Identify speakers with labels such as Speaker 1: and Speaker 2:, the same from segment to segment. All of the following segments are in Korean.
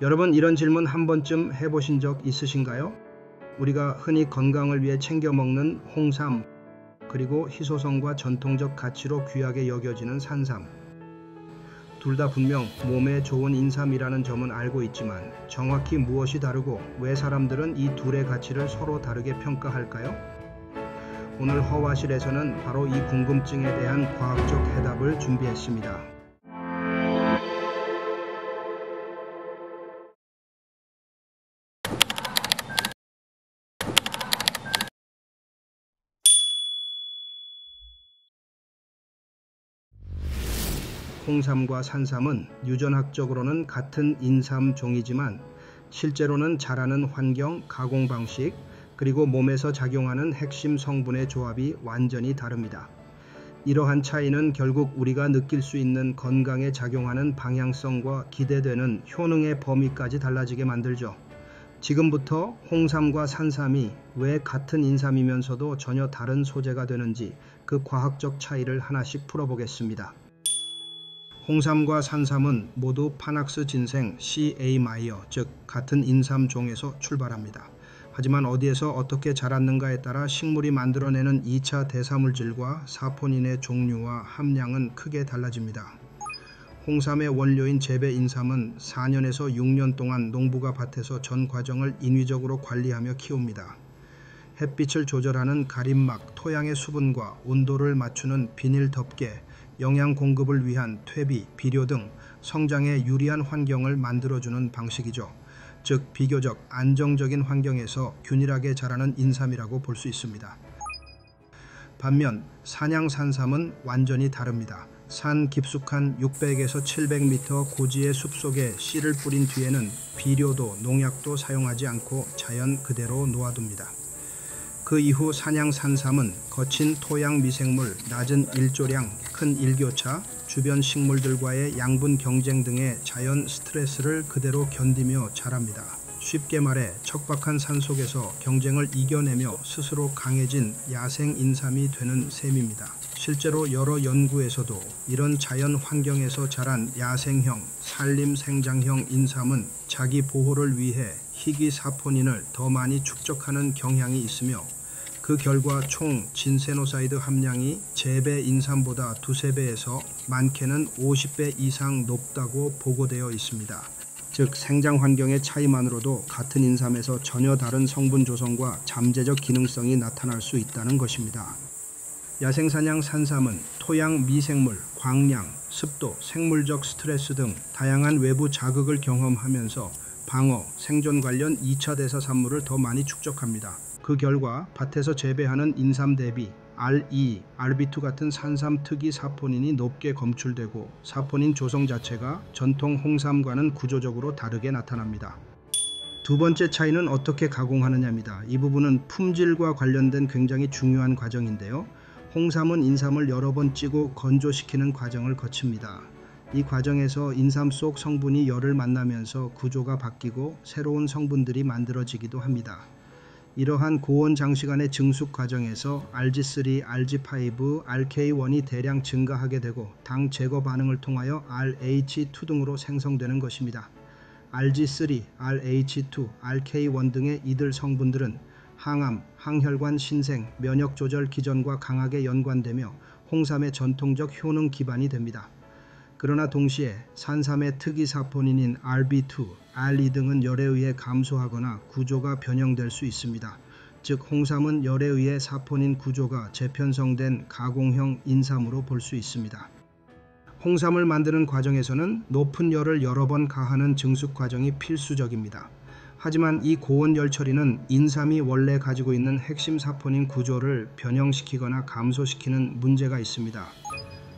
Speaker 1: 여러분, 이런 질문 한 번쯤 해보신 적 있으신가요? 우리가 흔히 건강을 위해 챙겨 먹는 홍삼, 그리고 희소성과 전통적 가치로 귀하게 여겨지는 산삼. 둘 다 분명 몸에 좋은 인삼이라는 점은 알고 있지만 정확히 무엇이 다르고 왜 사람들은 이 둘의 가치를 서로 다르게 평가할까요? 오늘 허와실에서는 바로 이 궁금증에 대한 과학적 해답을 준비했습니다. 홍삼과 산삼은 유전학적으로는 같은 인삼 종이지만 실제로는 자라는 환경, 가공 방식, 그리고 몸에서 작용하는 핵심 성분의 조합이 완전히 다릅니다. 이러한 차이는 결국 우리가 느낄 수 있는 건강에 작용하는 방향성과 기대되는 효능의 범위까지 달라지게 만들죠. 지금부터 홍삼과 산삼이 왜 같은 인삼이면서도 전혀 다른 소재가 되는지 그 과학적 차이를 하나씩 풀어보겠습니다. 홍삼과 산삼은 모두 파낙스 진생 C.A. 마이어, 즉 같은 인삼 종에서 출발합니다. 하지만 어디에서 어떻게 자랐는가에 따라 식물이 만들어내는 2차 대사물질과 사포닌의 종류와 함량은 크게 달라집니다. 홍삼의 원료인 재배 인삼은 4년에서 6년 동안 농부가 밭에서 전 과정을 인위적으로 관리하며 키웁니다. 햇빛을 조절하는 가림막, 토양의 수분과 온도를 맞추는 비닐 덮개, 영양 공급을 위한 퇴비, 비료 등 성장에 유리한 환경을 만들어주는 방식이죠. 즉 비교적 안정적인 환경에서 균일하게 자라는 인삼이라고 볼 수 있습니다. 반면 산양산삼은 완전히 다릅니다. 산 깊숙한 600에서 700m 고지의 숲속에 씨를 뿌린 뒤에는 비료도 농약도 사용하지 않고 자연 그대로 놓아둡니다. 그 이후 산양산삼은 거친 토양 미생물, 낮은 일조량, 큰 일교차, 주변 식물들과의 양분 경쟁 등의 자연 스트레스를 그대로 견디며 자랍니다. 쉽게 말해 척박한 산속에서 경쟁을 이겨내며 스스로 강해진 야생 인삼이 되는 셈입니다. 실제로 여러 연구에서도 이런 자연 환경에서 자란 야생형, 산림 생장형 인삼은 자기 보호를 위해 희귀사포닌을 더 많이 축적하는 경향이 있으며 그 결과 총 진세노사이드 함량이 재배 인삼보다 두세 배에서 많게는 50배 이상 높다고 보고되어 있습니다. 즉 생장 환경의 차이만으로도 같은 인삼에서 전혀 다른 성분 조성과 잠재적 기능성이 나타날 수 있다는 것입니다. 야생산양 산삼은 토양 미생물, 광량, 습도, 생물적 스트레스 등 다양한 외부 자극을 경험하면서 방어, 생존 관련 2차 대사 산물을 더 많이 축적합니다. 그 결과 밭에서 재배하는 인삼 대비 R2, RB2 같은 산삼 특이 사포닌이 높게 검출되고 사포닌 조성 자체가 전통 홍삼과는 구조적으로 다르게 나타납니다. 두 번째 차이는 어떻게 가공하느냐입니다. 이 부분은 품질과 관련된 굉장히 중요한 과정인데요. 홍삼은 인삼을 여러 번 찌고 건조시키는 과정을 거칩니다. 이 과정에서 인삼 속 성분이 열을 만나면서 구조가 바뀌고 새로운 성분들이 만들어지기도 합니다. 이러한 고온 장시간의 증숙 과정에서 RG3, RG5, RK1이 대량 증가하게 되고 당 제거 반응을 통하여 RH2 등으로 생성되는 것입니다. RG3, RH2, RK1 등의 이들 성분들은 항암, 항혈관 신생, 면역 조절 기전과 강하게 연관되며 홍삼의 전통적 효능 기반이 됩니다. 그러나 동시에 산삼의 특이 사포닌인 RB2, R2 등은 열에 의해 감소하거나 구조가 변형될 수 있습니다. 즉 홍삼은 열에 의해 사포닌 구조가 재편성된 가공형 인삼으로 볼 수 있습니다. 홍삼을 만드는 과정에서는 높은 열을 여러 번 가하는 증숙 과정이 필수적입니다. 하지만 이 고온 열 처리는 인삼이 원래 가지고 있는 핵심 사포닌 구조를 변형시키거나 감소시키는 문제가 있습니다.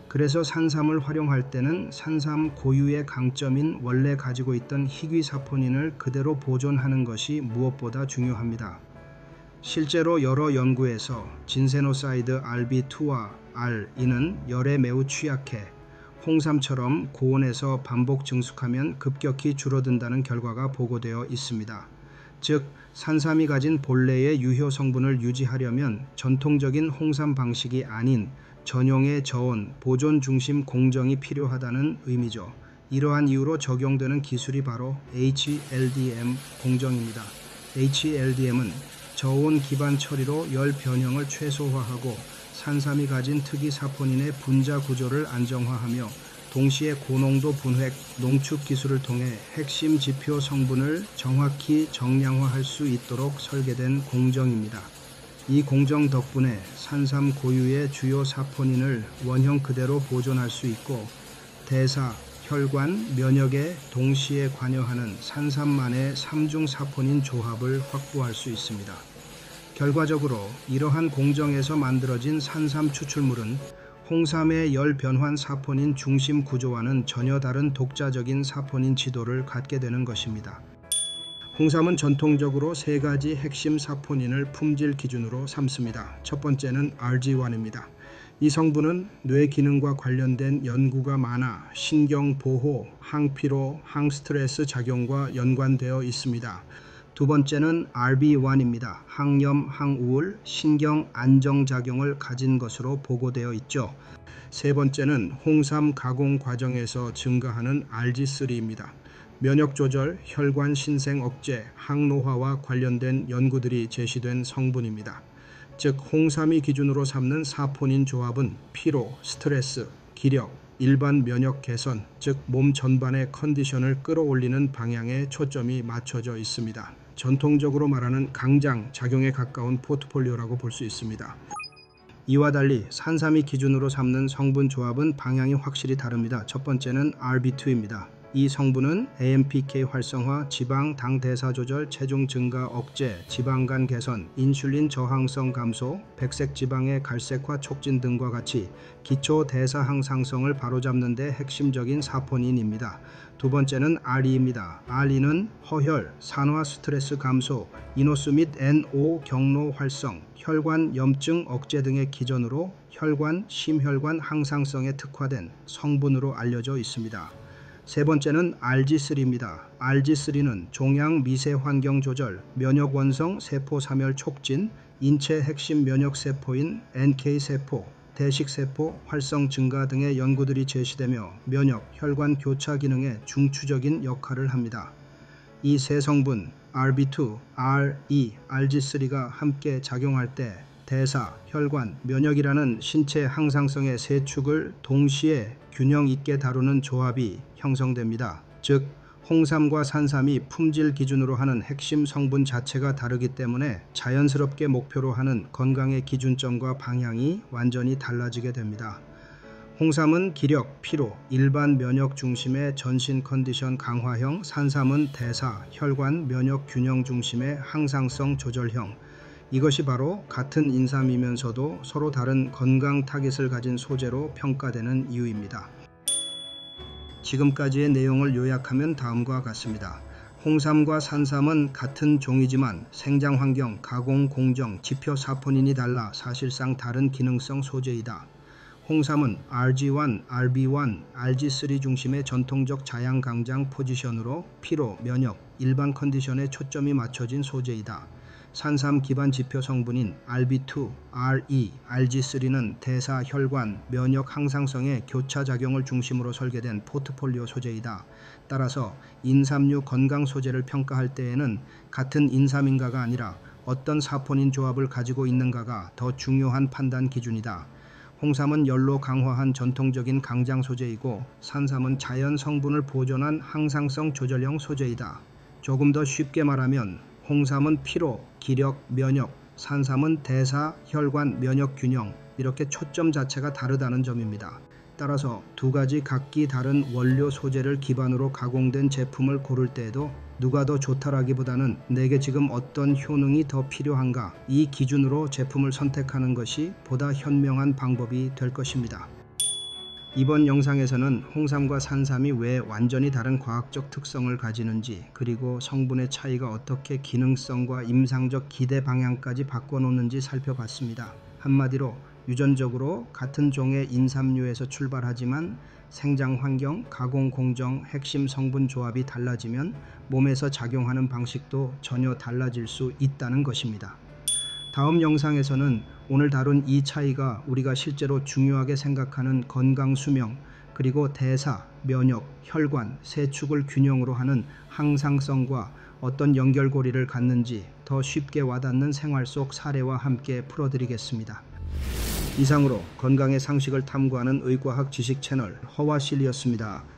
Speaker 1: 그래서 산삼을 활용할 때는 산삼 고유의 강점인 원래 가지고 있던 희귀 사포닌을 그대로 보존하는 것이 무엇보다 중요합니다. 실제로 여러 연구에서 진세노사이드 RB2와 R2는 열에 매우 취약해 홍삼처럼 고온에서 반복 증숙하면 급격히 줄어든다는 결과가 보고되어 있습니다. 즉 산삼이 가진 본래의 유효 성분을 유지하려면 전통적인 홍삼 방식이 아닌 전용의 저온, 보존 중심 공정이 필요하다는 의미죠. 이러한 이유로 적용되는 기술이 바로 HLDM 공정입니다. HLDM은 저온 기반 처리로 열 변형을 최소화하고 산삼이 가진 특이 사포닌의 분자 구조를 안정화하며 동시에 고농도 분획, 농축 기술을 통해 핵심 지표 성분을 정확히 정량화할 수 있도록 설계된 공정입니다. 이 공정 덕분에 산삼 고유의 주요 사포닌을 원형 그대로 보존할 수 있고 대사, 혈관, 면역에 동시에 관여하는 산삼만의 3중 사포닌 조합을 확보할 수 있습니다. 결과적으로 이러한 공정에서 만들어진 산삼 추출물은 홍삼의 열 변환 사포닌 중심 구조와는 전혀 다른 독자적인 사포닌 지도를 갖게 되는 것입니다. 홍삼은 전통적으로 세 가지 핵심 사포닌을 품질 기준으로 삼습니다. 첫 번째는 RG1입니다. 이 성분은 뇌 기능과 관련된 연구가 많아 신경 보호, 항피로, 항스트레스 작용과 연관되어 있습니다. 두 번째는 RB1입니다. 항염, 항우울, 신경 안정작용을 가진 것으로 보고되어 있죠. 세 번째는 홍삼 가공 과정에서 증가하는 RG3입니다. 면역 조절, 혈관 신생 억제, 항노화와 관련된 연구들이 제시된 성분입니다. 즉 홍삼이 기준으로 삼는 사포닌 조합은 피로, 스트레스, 기력, 일반 면역 개선, 즉 몸 전반의 컨디션을 끌어올리는 방향에 초점이 맞춰져 있습니다. 전통적으로 말하는 강장 작용에 가까운 포트폴리오라고 볼 수 있습니다. 이와 달리 산삼이 기준으로 삼는 성분 조합은 방향이 확실히 다릅니다. 첫 번째는 RB2입니다. 이 성분은 AMPK 활성화, 지방 당 대사 조절, 체중 증가 억제, 지방간 개선, 인슐린 저항성 감소, 백색 지방의 갈색화 촉진 등과 같이 기초 대사 항상성을 바로잡는 데 핵심적인 사포닌입니다. 두 번째는 RE입니다. RE는 허혈, 산화 스트레스 감소, 이노스 및 NO 경로 활성, 혈관 염증 억제 등의 기전으로 혈관, 심혈관 항상성에 특화된 성분으로 알려져 있습니다. 세 번째는 RG3입니다. RG3는 종양 미세 환경 조절, 면역 원성 세포 사멸 촉진, 인체 핵심 면역 세포인 NK 세포, 대식 세포 활성 증가 등의 연구들이 제시되며 면역, 혈관 교차 기능에 중추적인 역할을 합니다. 이 세 성분 RB2, RE, RG3가 함께 작용할 때 대사, 혈관, 면역이라는 신체 항상성의 세 축을 동시에 균형 있게 다루는 조합이 형성됩니다. 즉 홍삼과 산삼이 품질 기준으로 하는 핵심 성분 자체가 다르기 때문에 자연스럽게 목표로 하는 건강의 기준점과 방향이 완전히 달라지게 됩니다. 홍삼은 기력, 피로, 일반 면역 중심의 전신 컨디션 강화형, 산삼은 대사, 혈관, 면역 균형 중심의 항상성 조절형. 이것이 바로 같은 인삼이면서도 서로 다른 건강 타깃을 가진 소재로 평가되는 이유입니다. 지금까지의 내용을 요약하면 다음과 같습니다. 홍삼과 산삼은 같은 종이지만 생장 환경, 가공 공정, 지표 사포닌이 달라 사실상 다른 기능성 소재이다. 홍삼은 RG1, RB1, RG3 중심의 전통적 자양강장 포지션으로 피로, 면역, 일반 컨디션에 초점이 맞춰진 소재이다. 산삼 기반 지표 성분인 RB2, RE, RG3는 대사, 혈관, 면역 항상성의 교차 작용을 중심으로 설계된 포트폴리오 소재이다. 따라서 인삼류 건강 소재를 평가할 때에는 같은 인삼인가가 아니라 어떤 사포닌 조합을 가지고 있는가가 더 중요한 판단 기준이다. 홍삼은 열로 강화한 전통적인 강장 소재이고 산삼은 자연 성분을 보존한 항상성 조절형 소재이다. 조금 더 쉽게 말하면 홍삼은 피로, 기력, 면역, 산삼은 대사, 혈관, 면역 균형, 이렇게 초점 자체가 다르다는 점입니다. 따라서 두 가지 각기 다른 원료 소재를 기반으로 가공된 제품을 고를 때에도 누가 더 좋다라기보다는 내게 지금 어떤 효능이 더 필요한가, 이 기준으로 제품을 선택하는 것이 보다 현명한 방법이 될 것입니다. 이번 영상에서는 홍삼과 산삼이 왜 완전히 다른 과학적 특성을 가지는지, 그리고 성분의 차이가 어떻게 기능성과 임상적 기대 방향까지 바꿔놓는지 살펴봤습니다. 한마디로 유전적으로 같은 종의 인삼류에서 출발하지만 생장 환경, 가공 공정, 핵심 성분 조합이 달라지면 몸에서 작용하는 방식도 전혀 달라질 수 있다는 것입니다. 다음 영상에서는 오늘 다룬 이 차이가 우리가 실제로 중요하게 생각하는 건강 수명, 그리고 대사, 면역, 혈관, 세축을 균형으로 하는 항상성과 어떤 연결고리를 갖는지 더 쉽게 와닿는 생활 속 사례와 함께 풀어드리겠습니다. 이상으로 건강의 상식을 탐구하는 의과학 지식 채널 허와실이었습니다.